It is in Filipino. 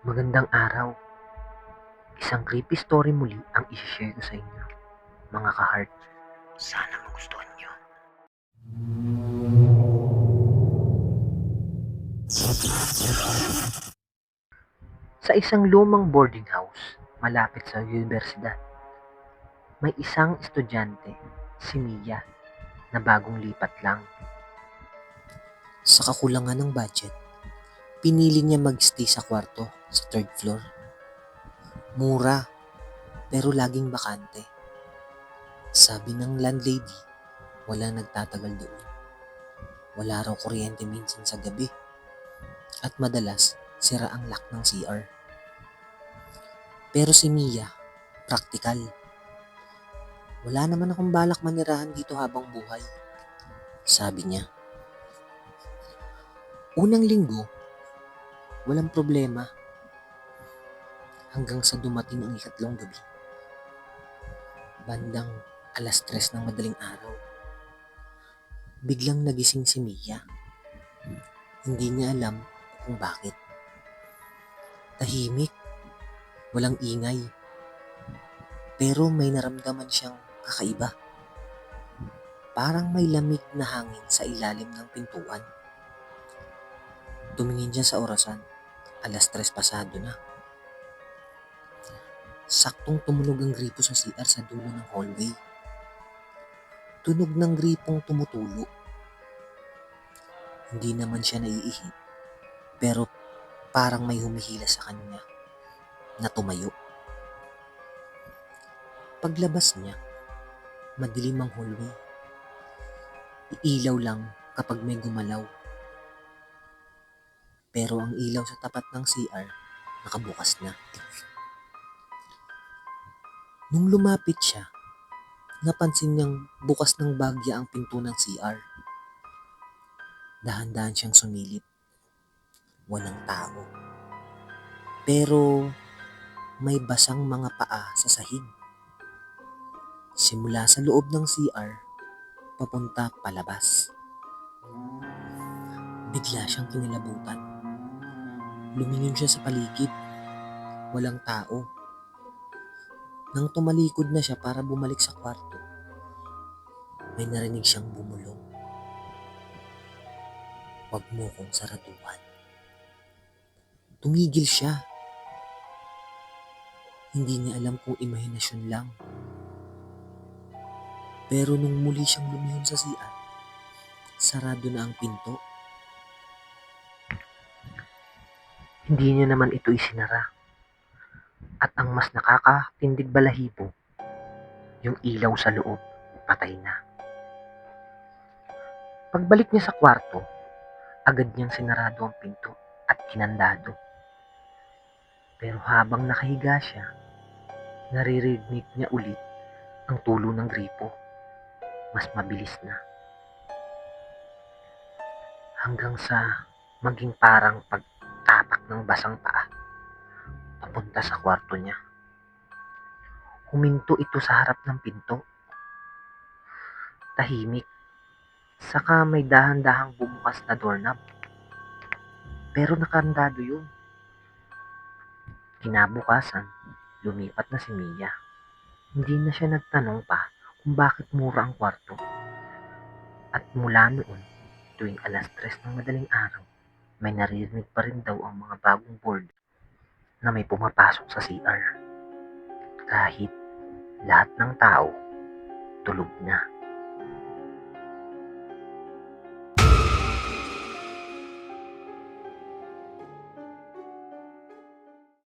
Magandang araw. Isang creepy story muli ang isi-share ko sa inyo, mga ka-heart. Sana magustuhan nyo. Sa isang lumang boarding house, malapit sa universidad, may isang estudyante, si Mia, na bagong lipat lang. Sa kakulangan ng budget, pinili niya mag-stay sa kwarto sa third floor. Mura, pero laging bakante. Sabi ng landlady, walang nagtatagal doon. Wala raw kuryente minsan sa gabi. At madalas, sira ang lock ng CR. Pero si Mia, praktikal. Wala naman akong balak manirahan dito habang buhay, sabi niya. Unang linggo, walang problema. Hanggang sa dumating ang ikatlong gabi. Bandang 3:00 ng madaling araw. Biglang nagising si Mia. Hindi niya alam kung bakit. Tahimik, walang ingay. Pero may naramdaman siyang kakaiba. Parang may lamig na hangin sa ilalim ng pintuan. Tumingin siya sa orasan. 3:00 pasado na. Saktong tumunog ang gripo sa CR sa dulo ng hallway. Tunog ng gripong tumutulo. Hindi naman siya naiihi, pero parang may humihila sa kanya na tumayo. Paglabas niya, madilim ang hallway. Iilaw lang kapag may gumalaw. Pero ang ilaw sa tapat ng CR nakabukas na. Nung lumapit siya, napansin niyang bukas ng bagya ang pinto ng CR. Dahan-dahan siyang sumilip. Walang tao. Pero may basang mga paa sa sahig. Simula sa loob ng CR, papunta palabas. Bigla siyang kinilabutan. Lumingin siya sa paligid. Walang tao. Nang tumalikod na siya para bumalik sa kwarto, may narinig siyang bumulong. Huwag mo kong saraduhan. Tumigil siya. Hindi niya alam kung imahinasyon lang. Pero nung muli siyang lumihon sa CR, sarado na ang pinto. Hindi niya naman ito isinara. At ang mas nakakatindig balahibo, yung ilaw sa loob, patay na. Pagbalik niya sa kwarto, agad niyang sinarado ang pinto at kinandado. Pero habang nakahiga siya, naririnig niya ulit ang tulo ng gripo. Mas mabilis na. Hanggang sa maging parang pagtapak ng basang paa papunta sa kwarto niya. Huminto ito sa harap ng pinto. Tahimik. Saka may dahan-dahang bumukas na doorknob. Pero nakandado yun. Kinabukasan, lumipat na si Mia. Hindi na siya nagtanong pa kung bakit mura ang kwarto. At mula noon, tuwing 3:00 ng madaling araw, may naririnig pa rin daw ang mga bagong board na may pumapasok sa CR. Kahit lahat ng tao tulog na.